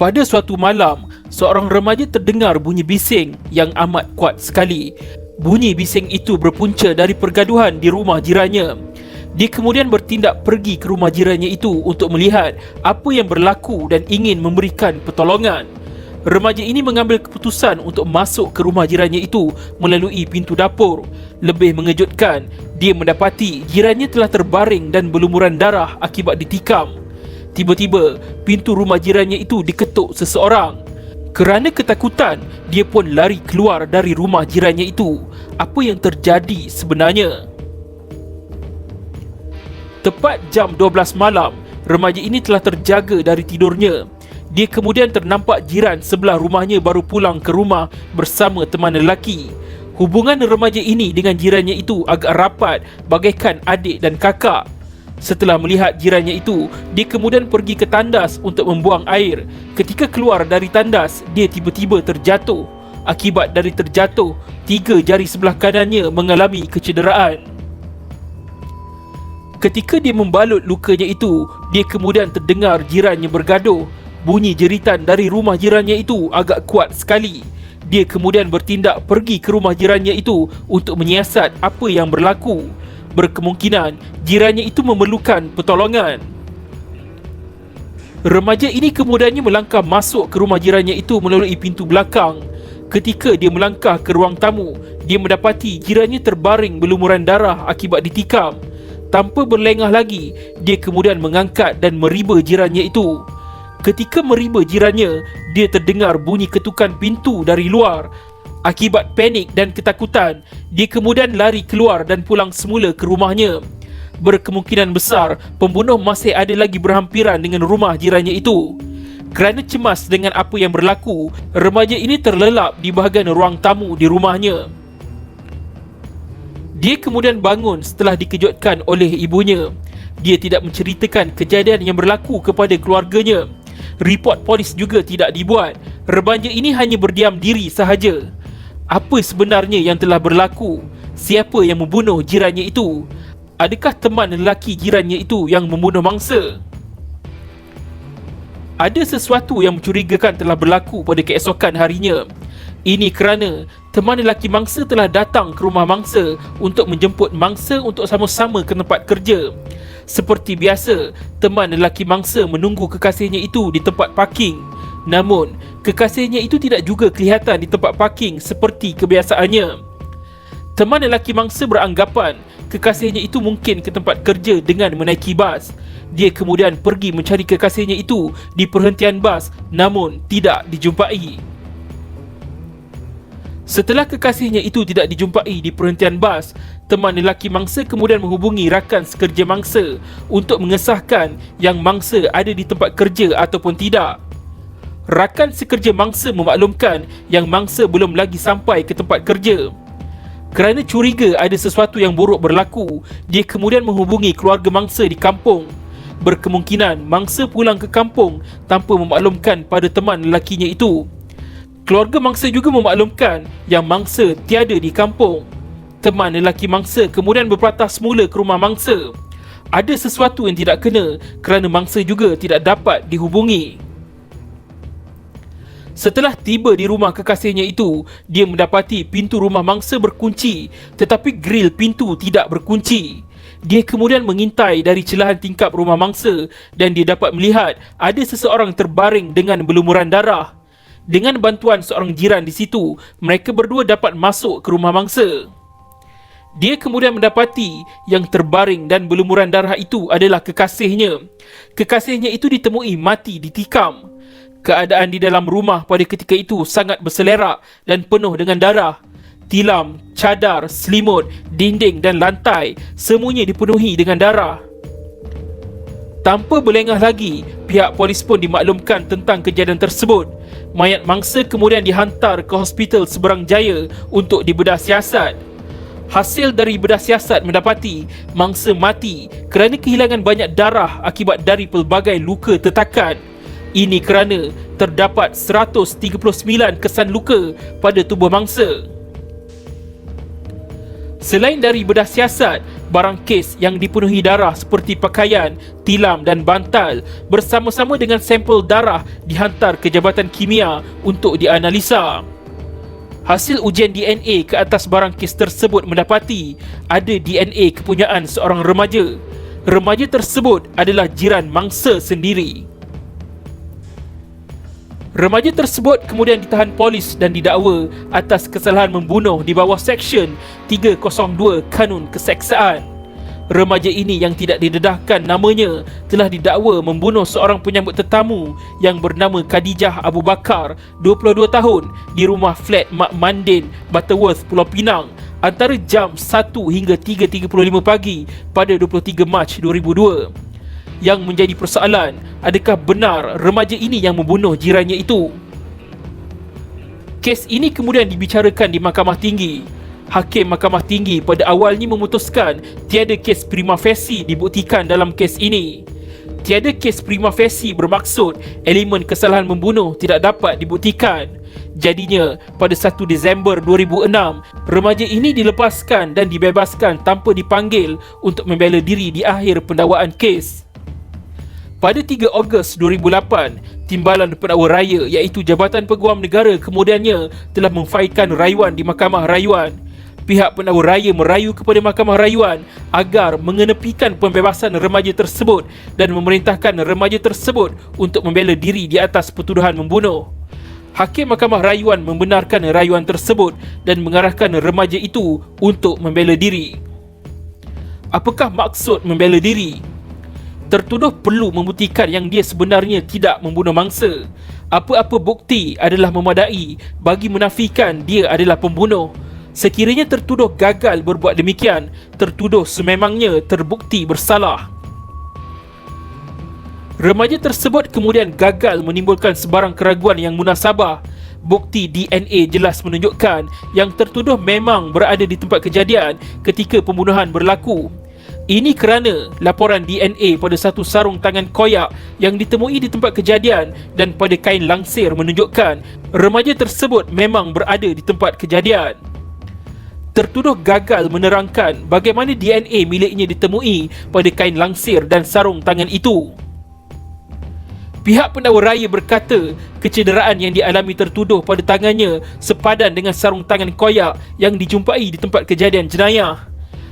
Pada suatu malam, seorang remaja terdengar bunyi bising yang amat kuat sekali. Bunyi bising itu berpunca dari pergaduhan di rumah jirannya. Dia kemudian bertindak pergi ke rumah jirannya itu untuk melihat apa yang berlaku dan ingin memberikan pertolongan. Remaja ini mengambil keputusan untuk masuk ke rumah jirannya itu melalui pintu dapur. Lebih mengejutkan, dia mendapati jirannya telah terbaring dan berlumuran darah akibat ditikam. Tiba-tiba, pintu rumah jirannya itu diketuk seseorang. Kerana ketakutan, dia pun lari keluar dari rumah jirannya itu. Apa yang terjadi sebenarnya? Tepat jam 12 malam, remaja ini telah terjaga dari tidurnya. Dia kemudian ternampak jiran sebelah rumahnya baru pulang ke rumah bersama teman lelaki. Hubungan remaja ini dengan jirannya itu agak rapat, bagaikan adik dan kakak. Setelah melihat jirannya itu, dia kemudian pergi ke tandas untuk membuang air. Ketika keluar dari tandas, dia tiba-tiba terjatuh. Akibat dari terjatuh, 3 jari sebelah kanannya mengalami kecederaan. Ketika dia membalut lukanya itu, dia kemudian terdengar jirannya bergaduh. Bunyi jeritan dari rumah jirannya itu agak kuat sekali. Dia kemudian bertindak pergi ke rumah jirannya itu untuk menyiasat apa yang berlaku. Berkemungkinan jirannya itu memerlukan pertolongan. Remaja ini kemudiannya melangkah masuk ke rumah jirannya itu melalui pintu belakang. Ketika dia melangkah ke ruang tamu, dia mendapati jirannya terbaring berlumuran darah akibat ditikam. Tanpa berlengah lagi, dia kemudian mengangkat dan meriba jirannya itu. Ketika meriba jirannya, dia terdengar bunyi ketukan pintu dari luar. Akibat panik dan ketakutan, dia kemudian lari keluar dan pulang semula ke rumahnya. Berkemungkinan besar, pembunuh masih ada lagi berhampiran dengan rumah jirannya itu. Kerana cemas dengan apa yang berlaku, remaja ini terlelap di bahagian ruang tamu di rumahnya. Dia kemudian bangun setelah dikejutkan oleh ibunya. Dia tidak menceritakan kejadian yang berlaku kepada keluarganya. Report polis juga tidak dibuat. Remaja ini hanya berdiam diri sahaja. Apa sebenarnya yang telah berlaku? Siapa yang membunuh jirannya itu? Adakah teman lelaki jirannya itu yang membunuh mangsa? Ada sesuatu yang mencurigakan telah berlaku pada keesokan harinya. Ini kerana teman lelaki mangsa telah datang ke rumah mangsa untuk menjemput mangsa untuk sama-sama ke tempat kerja. Seperti biasa, teman lelaki mangsa menunggu kekasihnya itu di tempat parking. Namun, kekasihnya itu tidak juga kelihatan di tempat parking seperti kebiasaannya. Teman lelaki mangsa beranggapan kekasihnya itu mungkin ke tempat kerja dengan menaiki bas. Dia kemudian pergi mencari kekasihnya itu di perhentian bas, namun tidak dijumpai. Setelah kekasihnya itu tidak dijumpai di perhentian bas, teman lelaki mangsa kemudian menghubungi rakan sekerja mangsa untuk mengesahkan yang mangsa ada di tempat kerja ataupun tidak. Rakan sekerja mangsa memaklumkan yang mangsa belum lagi sampai ke tempat kerja. Kerana curiga ada sesuatu yang buruk berlaku, dia kemudian menghubungi keluarga mangsa di kampung. Berkemungkinan mangsa pulang ke kampung tanpa memaklumkan pada teman lelakinya itu. Keluarga mangsa juga memaklumkan yang mangsa tiada di kampung. Teman lelaki mangsa kemudian berpatah semula ke rumah mangsa. Ada sesuatu yang tidak kena kerana mangsa juga tidak dapat dihubungi. Setelah tiba di rumah kekasihnya itu, dia mendapati pintu rumah mangsa berkunci, tetapi grill pintu tidak berkunci. Dia kemudian mengintai dari celahan tingkap rumah mangsa dan dia dapat melihat ada seseorang terbaring dengan berlumuran darah. Dengan bantuan seorang jiran di situ, mereka berdua dapat masuk ke rumah mangsa. Dia kemudian mendapati yang terbaring dan berlumuran darah itu adalah kekasihnya. Kekasihnya itu ditemui mati ditikam. Keadaan di dalam rumah pada ketika itu sangat berselerak dan penuh dengan darah. Tilam, cadar, selimut, dinding dan lantai semuanya dipenuhi dengan darah. Tanpa berlengah lagi, pihak polis pun dimaklumkan tentang kejadian tersebut. Mayat mangsa kemudian dihantar ke hospital Seberang Jaya untuk dibedah siasat. Hasil dari bedah siasat mendapati mangsa mati kerana kehilangan banyak darah akibat dari pelbagai luka tetakan. Ini kerana terdapat 139 kesan luka pada tubuh mangsa. Selain dari bedah siasat, barang kes yang dipenuhi darah seperti pakaian, tilam dan bantal bersama-sama dengan sampel darah dihantar ke Jabatan Kimia untuk dianalisa. Hasil ujian DNA ke atas barang kes tersebut mendapati ada DNA kepunyaan seorang remaja. Remaja tersebut adalah jiran mangsa sendiri. Remaja tersebut kemudian ditahan polis dan didakwa atas kesalahan membunuh di bawah Seksyen 302 Kanun Keseksaan. Remaja ini yang tidak didedahkan namanya telah didakwa membunuh seorang penyambut tetamu yang bernama Khadijah Abu Bakar, 22 tahun, di rumah flat Mak Mandin, Butterworth, Pulau Pinang antara jam 1 hingga 3.35 pagi pada 23 Mac 2002. Yang menjadi persoalan, adakah benar remaja ini yang membunuh jirannya itu? Kes ini kemudian dibicarakan di Mahkamah Tinggi. Hakim Mahkamah Tinggi pada awalnya memutuskan tiada kes prima facie dibuktikan dalam kes ini. Tiada kes prima facie bermaksud elemen kesalahan membunuh tidak dapat dibuktikan. Jadinya, pada 1 Disember 2006, remaja ini dilepaskan dan dibebaskan tanpa dipanggil untuk membela diri di akhir pendakwaan kes. Pada 3 Ogos 2008, Timbalan Pendakwa Raya iaitu Jabatan Peguam Negara kemudiannya telah memfailkan rayuan di Mahkamah Rayuan. Pihak pendakwa raya merayu kepada Mahkamah Rayuan agar mengenepikan pembebasan remaja tersebut dan memerintahkan remaja tersebut untuk membela diri di atas pertuduhan membunuh. Hakim Mahkamah Rayuan membenarkan rayuan tersebut dan mengarahkan remaja itu untuk membela diri. Apakah maksud membela diri? Tertuduh perlu membuktikan yang dia sebenarnya tidak membunuh mangsa. Apa-apa bukti adalah memadai bagi menafikan dia adalah pembunuh. Sekiranya tertuduh gagal berbuat demikian, tertuduh sememangnya terbukti bersalah. Remaja tersebut kemudian gagal menimbulkan sebarang keraguan yang munasabah. Bukti DNA jelas menunjukkan yang tertuduh memang berada di tempat kejadian ketika pembunuhan berlaku. Ini kerana laporan DNA pada satu sarung tangan koyak yang ditemui di tempat kejadian dan pada kain langsir menunjukkan remaja tersebut memang berada di tempat kejadian. Tertuduh gagal menerangkan bagaimana DNA miliknya ditemui pada kain langsir dan sarung tangan itu. Pihak pendakwa raya berkata kecederaan yang dialami tertuduh pada tangannya sepadan dengan sarung tangan koyak yang dijumpai di tempat kejadian jenayah.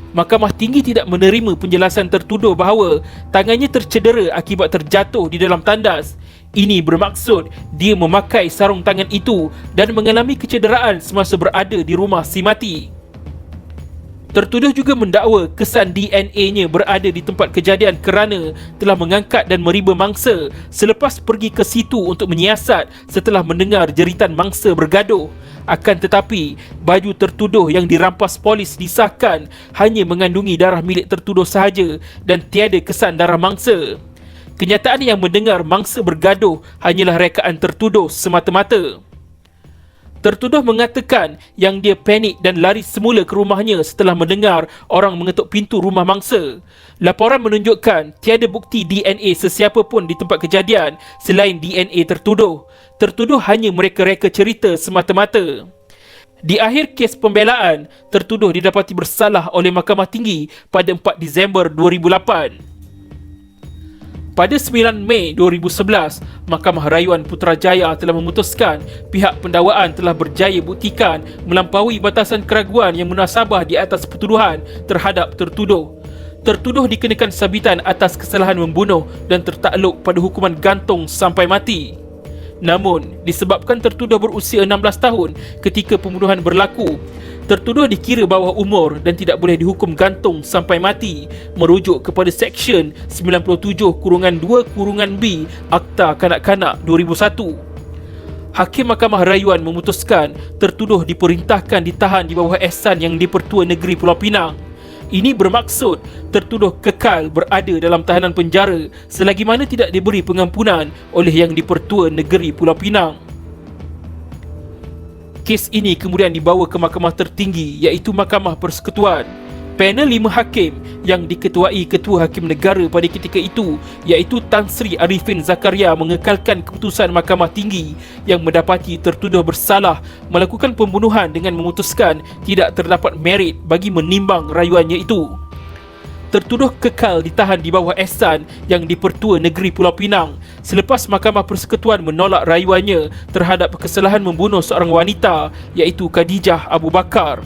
Mahkamah Tinggi tidak menerima penjelasan tertuduh bahawa tangannya tercedera akibat terjatuh di dalam tandas. Ini bermaksud dia memakai sarung tangan itu dan mengalami kecederaan semasa berada di rumah si mati. Tertuduh juga mendakwa kesan DNA-nya berada di tempat kejadian kerana telah mengangkat dan meriba mangsa selepas pergi ke situ untuk menyiasat setelah mendengar jeritan mangsa bergaduh. Akan tetapi, baju tertuduh yang dirampas polis disahkan hanya mengandungi darah milik tertuduh sahaja dan tiada kesan darah mangsa. Kenyataan yang mendengar mangsa bergaduh hanyalah rekaan tertuduh semata-mata. Tertuduh mengatakan yang dia panik dan lari semula ke rumahnya setelah mendengar orang mengetuk pintu rumah mangsa. Laporan menunjukkan tiada bukti DNA sesiapa pun di tempat kejadian selain DNA tertuduh. Tertuduh hanya mereka-reka cerita semata-mata. Di akhir kes pembelaan, tertuduh didapati bersalah oleh Mahkamah Tinggi pada 4 Disember 2008. Pada 9 Mei 2011, Mahkamah Rayuan Putrajaya telah memutuskan pihak pendakwaan telah berjaya buktikan melampaui batasan keraguan yang munasabah di atas pertuduhan terhadap tertuduh. Tertuduh dikenakan sabitan atas kesalahan membunuh dan tertakluk pada hukuman gantung sampai mati. Namun, disebabkan tertuduh berusia 16 tahun ketika pembunuhan berlaku, tertuduh dikira bawah umur dan tidak boleh dihukum gantung sampai mati merujuk kepada Seksyen 97-2-B Akta Kanak-Kanak 2001. Hakim Mahkamah Rayuan memutuskan tertuduh diperintahkan ditahan di bawah ehsan yang di-Pertua Negeri Pulau Pinang. Ini bermaksud tertuduh kekal berada dalam tahanan penjara selagi mana tidak diberi pengampunan oleh yang di-Pertua Negeri Pulau Pinang. Kes ini kemudian dibawa ke mahkamah tertinggi iaitu Mahkamah Persekutuan. Panel 5 hakim yang diketuai Ketua Hakim Negara pada ketika itu iaitu Tan Sri Arifin Zakaria mengekalkan keputusan Mahkamah Tinggi yang mendapati tertuduh bersalah melakukan pembunuhan dengan memutuskan tidak terdapat merit bagi menimbang rayuannya itu. tertuduh kekal ditahan di bawah Ehsan yang di-Pertua Negeri Pulau Pinang selepas Mahkamah Persekutuan menolak rayuannya terhadap kesalahan membunuh seorang wanita iaitu Khadijah Abu Bakar.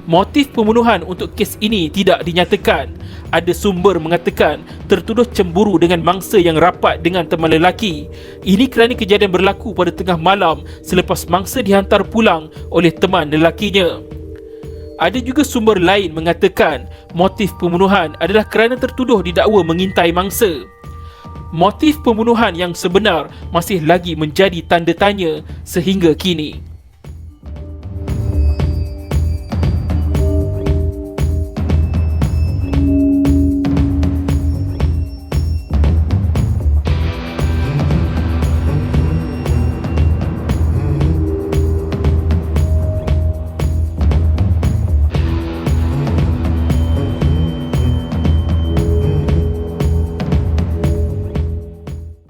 Motif pembunuhan untuk kes ini tidak dinyatakan. Ada sumber mengatakan tertuduh cemburu dengan mangsa yang rapat dengan teman lelaki. Ini kerana kejadian berlaku pada tengah malam selepas mangsa dihantar pulang oleh teman lelakinya. Ada juga sumber lain mengatakan motif pembunuhan adalah kerana tertuduh didakwa mengintai mangsa. Motif pembunuhan yang sebenar masih lagi menjadi tanda tanya sehingga kini.